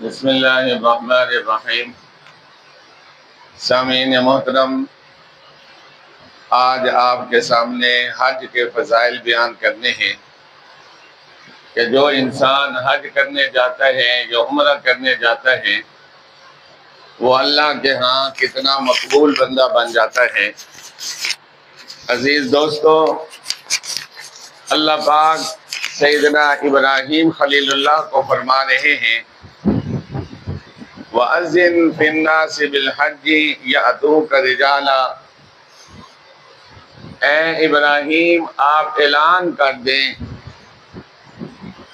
بسم اللہ الرحمن الرحیم۔ سامعین محترم، آج آپ کے سامنے حج کے فضائل بیان کرنے ہیں کہ جو انسان حج کرنے جاتا ہے، جو عمرہ کرنے جاتا ہے، وہ اللہ کے ہاں کتنا مقبول بندہ بن جاتا ہے۔ عزیز دوستو، اللہ پاک سیدنا ابراہیم خلیل اللہ کو فرما رہے ہیں وَأَذِّن فِي النَّاسِ بِالْحَجِّ يَأْتُوكَ رِجَالًا۔ اے ابراہیم، آپ اعلان کر دیں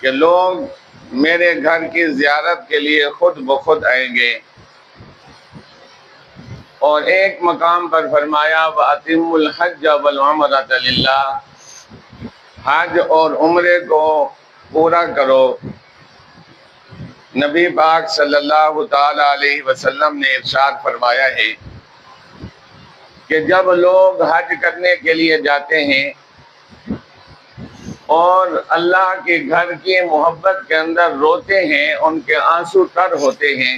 کہ لوگ میرے گھر کی زیارت کے لیے خود بخود آئیں گے۔ اور ایک مقام پر فرمایا وَأَتِمُّوا الْحَجَّ وَالْعُمْرَةَ لِلَّهِ، حج اور عمرے کو پورا کرو۔ نبی پاک صلی اللہ تعالی علیہ وسلم نے ارشاد فرمایا ہے کہ جب لوگ حج کرنے کے لیے جاتے ہیں اور اللہ کے گھر کی محبت کے اندر روتے ہیں، ان کے آنسو تر ہوتے ہیں،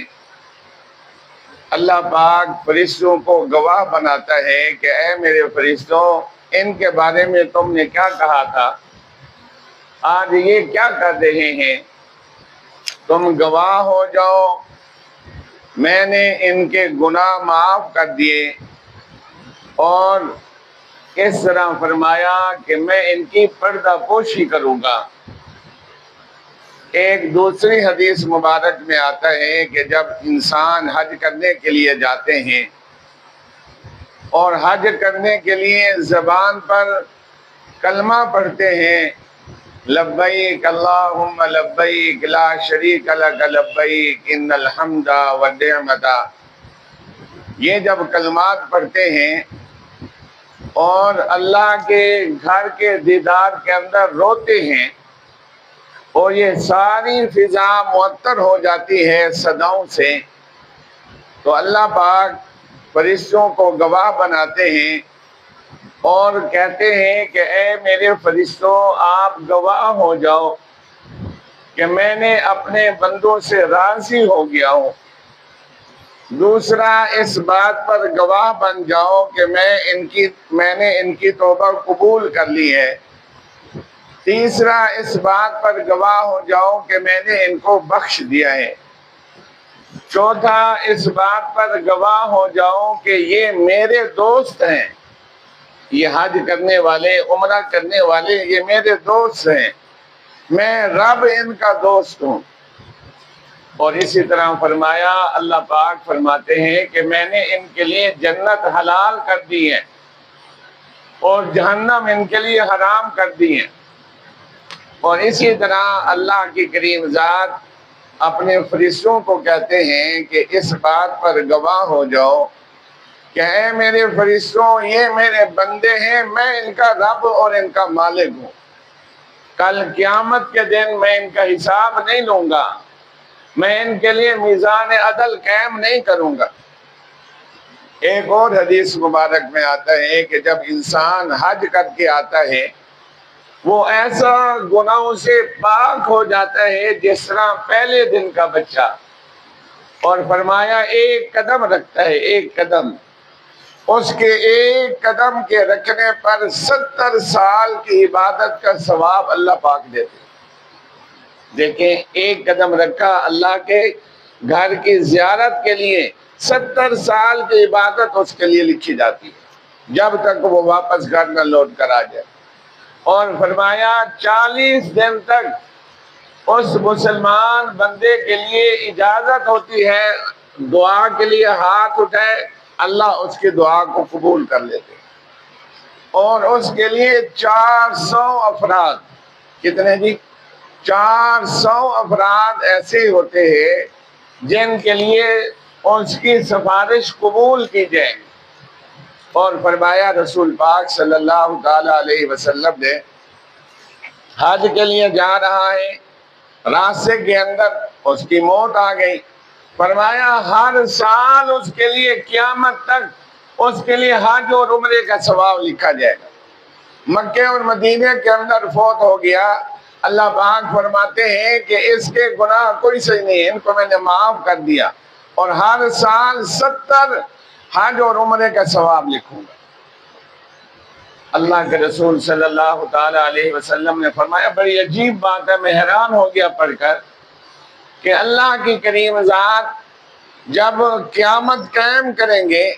اللہ پاک فرشتوں کو گواہ بناتا ہے کہ اے میرے فرشتوں، ان کے بارے میں تم نے کیا کہا تھا، آج یہ کیا کر رہے ہیں، تم گواہ ہو جاؤ، میں نے ان کے گناہ معاف کر دیے۔ اور اس طرح فرمایا کہ میں ان کی پردہ پوشی کروں گا۔ ایک دوسری حدیث مبارک میں آتا ہے کہ جب انسان حج کرنے کے لیے جاتے ہیں اور حج کرنے کے لیے زبان پر کلمہ پڑھتے ہیں، لبیک اللہم لبیک لا شریک لک لبیک ان الحمد والنعمت، یہ جب کلمات پڑھتے ہیں اور اللہ کے گھر کے دیدار کے اندر روتے ہیں اور یہ ساری فضا معطر ہو جاتی ہے صداؤں سے، تو اللہ پاک فرشتوں کو گواہ بناتے ہیں اور کہتے ہیں کہ اے میرے فرشتوں، آپ گواہ ہو جاؤ کہ میں نے اپنے بندوں سے راضی ہو گیا ہوں۔ دوسرا، اس بات پر گواہ بن جاؤ کہ میں نے ان کی توبہ قبول کر لی ہے۔ تیسرا، اس بات پر گواہ ہو جاؤ کہ میں نے ان کو بخش دیا ہے۔ چوتھا، اس بات پر گواہ ہو جاؤ کہ یہ میرے دوست ہیں، یہ حج کرنے والے، عمرہ کرنے والے، یہ میرے دوست ہیں، میں رب ان کا دوست ہوں۔ اور اسی طرح فرمایا، اللہ پاک فرماتے ہیں کہ میں نے ان کے لیے جنت حلال کر دی ہے اور جہنم ان کے لیے حرام کر دی ہے۔ اور اسی طرح اللہ کی کریم ذات اپنے فرشتوں کو کہتے ہیں کہ اس بات پر گواہ ہو جاؤ کہ اے میرے فرشتوں، یہ میرے بندے ہیں، میں ان کا رب اور ان کا مالک ہوں۔ کل قیامت کے دن میں ان کا حساب نہیں لوں گا، میں ان کے لیے میزان عدل قائم نہیں کروں گا۔ ایک اور حدیث مبارک میں آتا ہے کہ جب انسان حج کر کے آتا ہے وہ ایسا گناہوں سے پاک ہو جاتا ہے جس طرح پہلے دن کا بچہ، اور فرمایا ایک قدم رکھتا ہے، ایک قدم، اس کے ایک قدم کے رکھنے پر 70 سال کی عبادت کا ثواب اللہ پاک دیتے ہیں۔ دیکھیں، ایک قدم رکھا اللہ کے گھر کی زیارت کے لیے، 70 سال کی عبادت اس کے لیے لکھی جاتی ہے جب تک وہ واپس گھر نہ لوٹ کر آ جائے۔ اور فرمایا 40 دن تک اس مسلمان بندے کے لیے اجازت ہوتی ہے دعا کے لیے ہاتھ اٹھائے، اللہ اس کی دعا کو قبول کر لیتے۔ اور اس کے لیے 400 افراد، کتنے جی؟ 400 افراد ایسے ہوتے ہیں جن کے لیے اس کی سفارش قبول کی جائے گی۔ اور فرمایا رسول پاک صلی اللہ تعالی علیہ وسلم نے، حج کے لیے جا رہا ہے، راستے کے اندر اس کی موت آ گئی، فرمایا ہر سال اس کے لیے قیامت تک اس کے لیے حج اور عمرے کا ثواب لکھا جائے گا۔ مکے اور مدینے کے اندر فوت ہو گیا، اللہ پاک فرماتے ہیں کہ اس کے گناہ کوئی صحیح نہیں ہے، ان کو میں نے معاف کر دیا، اور ہر سال 70 حج اور عمرے کا ثواب لکھوں گا۔ اللہ کے رسول صلی اللہ تعالی علیہ وسلم نے فرمایا، بڑی عجیب بات ہے، میں حیران ہو گیا پڑھ کر کہ اللہ کی کریم ذات جب قیامت قائم کریں گے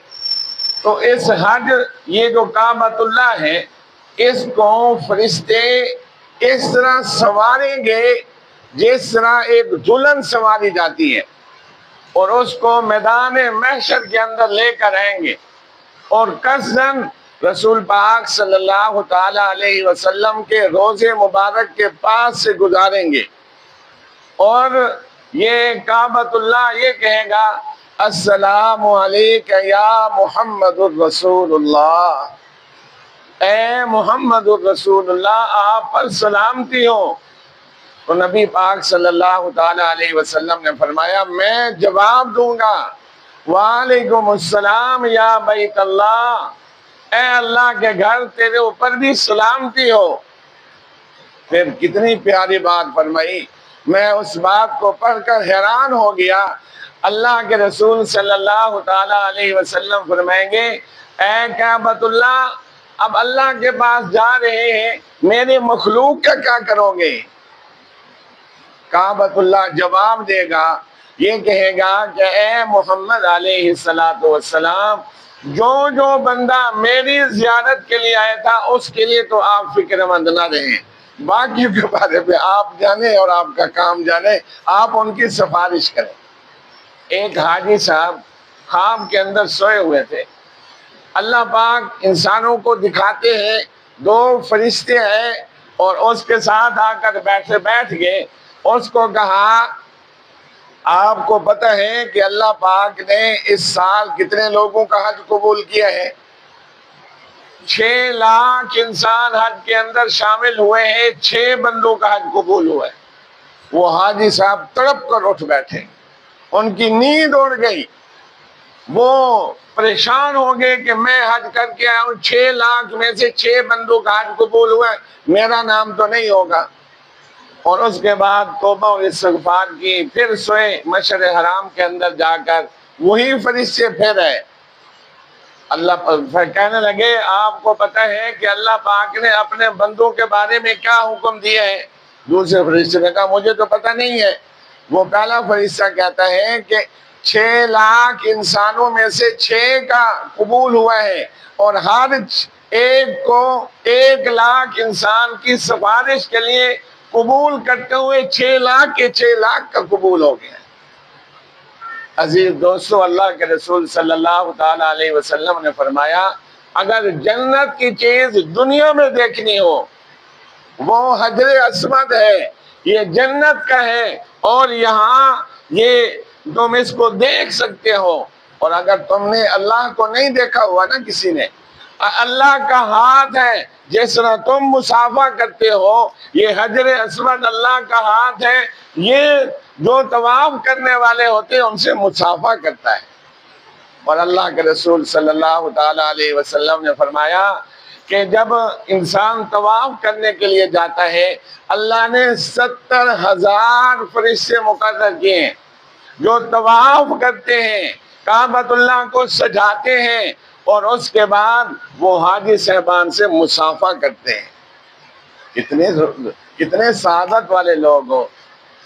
تو اس حج، یہ جو کعبۃ اللہ ہے، اس کو فرشتے اس طرح سواریں گے جس طرح ایک دلہن سواری جاتی ہے، اور اس کو میدان محشر کے اندر لے کر آئیں گے، اور قصداً رسول پاک صلی اللہ تعالی علیہ وسلم کے روضے مبارک کے پاس سے گزاریں گے، اور یہ کعبۃ اللہ یہ کہے گا، السلام علیک یا محمد الرسول اللہ، اے محمد الرسول اللہ، آپ پر سلامتی ہو۔ تو نبی پاک صلی اللہ تعالی علیہ وسلم نے فرمایا، میں جواب دوں گا، وعلیکم السلام یا بیت اللہ، اے اللہ کے گھر، تیرے اوپر بھی سلامتی ہو۔ پھر کتنی پیاری بات فرمائی، میں اس بات کو پڑھ کر حیران ہو گیا۔ اللہ کے رسول صلی اللہ تعالی علیہ وسلم فرمائیں گے، اے کعبۃ اللہ، اب اللہ کے پاس جا رہے ہیں، میرے مخلوق کا کیا کرو گے؟ کعبۃ اللہ جواب دے گا، یہ کہے گا کہ اے محمد علیہ السلام، جو بندہ میری زیارت کے لیے آیا تھا اس کے لیے تو آپ فکر مند نہ رہیں، باقی کے بارے میں آپ جانیں اور آپ کا کام جانیں، آپ ان کی سفارش کریں۔ ایک حاجی صاحب خواب کے اندر سوئے ہوئے تھے، اللہ پاک انسانوں کو دکھاتے ہیں 2 فرشتے ہیں، اور اس کے ساتھ آ کر بیٹھ گئے، اس کو کہا، آپ کو پتہ ہے کہ اللہ پاک نے اس سال کتنے لوگوں کا حج قبول کیا ہے؟ 6 لاکھ انسان حج کے اندر شامل ہوئے ہیں، 6 بندوں کا حج قبول ہوا ہے۔ وہ حاجی صاحب تڑپ کر اٹھ بیٹھے، ان کی نیند اڑ گئی، وہ پریشان ہو گئے کہ میں حج کر کے آیا ہوں، 6 لاکھ میں سے 6 بندوں کا حج قبول ہوا ہے، میرا نام تو نہیں ہوگا۔ اور اس کے بعد توبہ و استغفار کی، پھر سوئے مشعر حرام کے اندر جا کر، وہی فرشتے پھر ہے، اللہ کہنے لگے، آپ کو پتہ ہے کہ اللہ پاک نے اپنے بندوں کے بارے میں کیا حکم دیا ہے؟ دوسرے فرشتے نے کہا، مجھے تو پتہ نہیں ہے۔ وہ پہلا فرشتہ کہتا ہے کہ 6 لاکھ انسانوں میں سے 6 کا قبول ہوا ہے، اور ہر ایک کو 1 لاکھ انسان کی سفارش کے لیے قبول کرتے ہوئے 6 لاکھ کے 6 لاکھ کا قبول ہو گیا۔ عزیز دوستو، اللہ کے رسول صلی اللہ تعالی علیہ وسلم نے فرمایا، اگر جنت کی چیز دنیا میں دیکھنی ہو، وہ حجر اسود ہے، یہ جنت کا ہے، اور یہاں یہ تم اس کو دیکھ سکتے ہو۔ اور اگر تم نے اللہ کو نہیں دیکھا ہوا نا کسی نے، اللہ کا ہاتھ ہے، جس طرح تم مصافحہ کرتے ہو، یہ حجر اسود اللہ کا ہاتھ ہے، یہ جو طواف کرنے والے ہوتے ہیں ان سے مصافحہ کرتا ہے۔ اور اللہ کے رسول صلی اللہ تعالی علیہ وسلم نے فرمایا کہ جب انسان طواف کرنے کے لیے جاتا ہے، اللہ نے 70,000 فرشتے مقرر کیے ہیں جو طواف کرتے ہیں، کعبۃ اللہ کو سجاتے ہیں، اور اس کے بعد وہ حاجی صاحبان سے مصافحہ کرتے ہیں۔ کتنے سعادت والے لوگ ہو،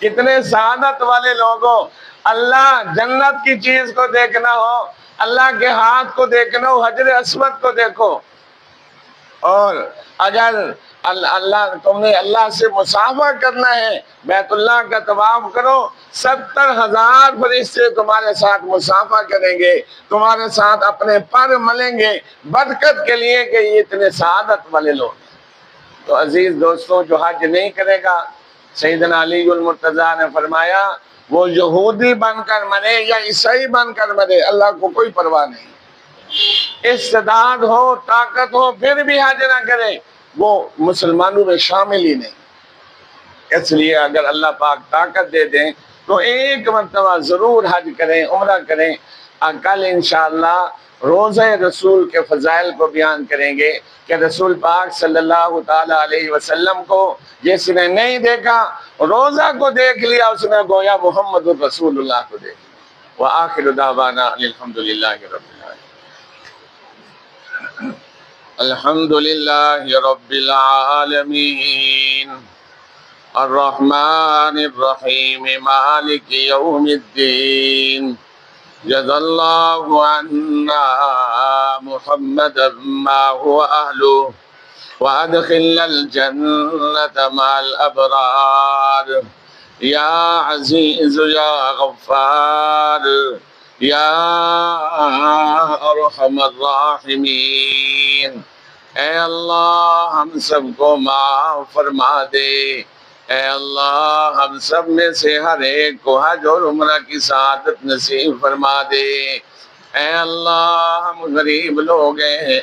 کتنے سعادت والے لوگ ہو۔ اللہ جنت کی چیز کو دیکھنا ہو، اللہ کے ہاتھ کو دیکھنا ہو، حجر اسود کو دیکھو، اور اگر تم نے اللہ سے مصافحہ کرنا ہے، بیت اللہ کا طواف کرو، 70,000 فرشتے تمہارے ساتھ مصافحہ کریں گے، تمہارے ساتھ اپنے پر ملیں گے، برکت کے لیے کہ یہ اتنے سعادت والے لوگ ہیں۔ تو عزیز دوستوں، جو حج نہیں کرے گا، سیدنا علی المرتضیٰ نے فرمایا، وہ یہودی بن کر مرے یا عیسائی بن کر مرے، اللہ کو کوئی پرواہ نہیں، استعداد ہو، طاقت ہو، پھر بھی حج نہ کرے، وہ مسلمانوں میں شامل ہی نہیں۔ اس لیے اگر اللہ پاک طاقت دے دیں تو ایک مرتبہ ضرور حج کریں، عمرہ کریں۔ کل انشاءاللہ روزہ رسول کے فضائل کو بیان کریں گے کہ رسول پاک صلی اللہ تعالی علیہ وسلم کو جس نے نہیں دیکھا، روزہ کو دیکھ لیا، اس نے گویا محمد الرسول اللہ کو دیکھ لیا۔ وآخر دعوانا الحمدللہ رب العالمین۔ الحمدللہ رب العالمین الرحمن الرحیم مالک یوم الدین جزا اللہ عنا محمدا ما هو اہلہ وادخلنا الجنة مع الابرار یا عزیز یا غفار یا ارحم الراحمین۔ اے اللہ ہم سب کو معاف فرما دے، اے اللہ ہم سب میں سے ہر ایک کو حج اور عمرہ کی سعادت نصیب فرما دے۔ اے اللہ ہم غریب لوگ ہیں،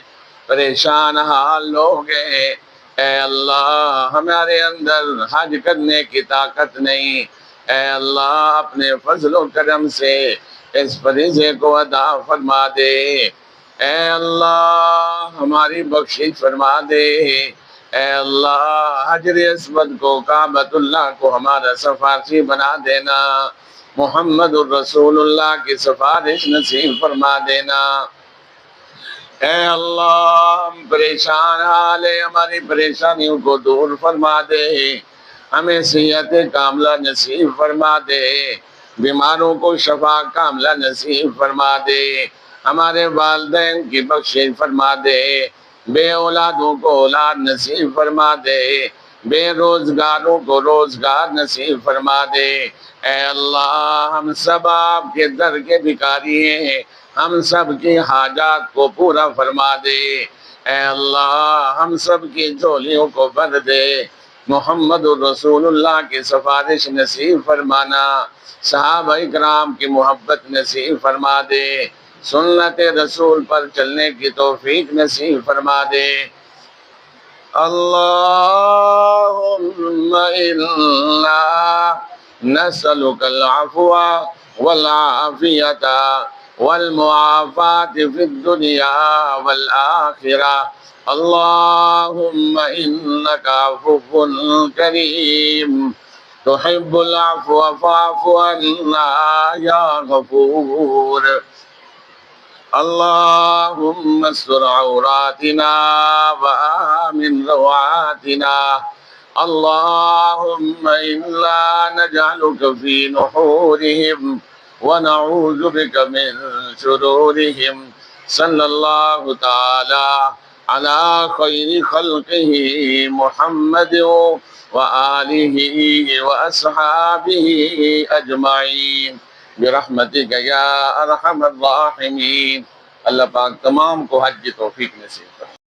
پریشان حال لوگ ہیں، اے اللہ ہمارے اندر حج کرنے کی طاقت نہیں، اے اللہ اپنے فضل و کرم سے اس فریضے کو ادا فرما دے۔ اے اللہ ہماری بخشش فرما دے، اے اللہ حجر اسود کو، کعبۃ اللہ کو ہمارا سفارشی بنا دینا، محمد الرسول اللہ کی سفارش نصیب فرما دینا۔ اے اللہ ہم پریشان حال ہیں، ہماری پریشانیوں کو دور فرما دے، ہمیں صحت کاملہ نصیب فرما دے، بیماروں کو شفا کاملہ نصیب فرما دے، ہمارے والدین کی بخشش فرما دے، بے اولادوں کو اولاد نصیب فرما دے، بے روزگاروں کو روزگار نصیب فرما دے۔ اے اللہ ہم سب آپ کے در کے بھکاری ہیں، ہم سب کی حاجات کو پورا فرما دے۔ اے اللہ ہم سب کی جھولیوں کو بھر دے، محمد الرسول اللہ کی سفارش نصیب فرمانا، صحابہ اکرام کی محبت نصیب فرما دے، سنت رسول پر چلنے کی توفیق نصیب فرما دے۔ اللہم انا نسألک العفو والعافیت والمعافات فی الدنیا والآخرہ۔ اللہم انکا عفو کریم تحب العفو فاعف عنا یا غفور۔ اللہم استر عوراتنا وآمن روعاتنا۔ اللہم انا نجعلک فی نحورہم ونعوذ بک من شرورہم۔ صلی اللہ تعالی علی خیر خلقہ محمد وآلہ واصحابہ اجمعین برحمتک یا ارحم الراحمین۔ اللہ پاک تمام کو حج کی توفیق نصیب کرے۔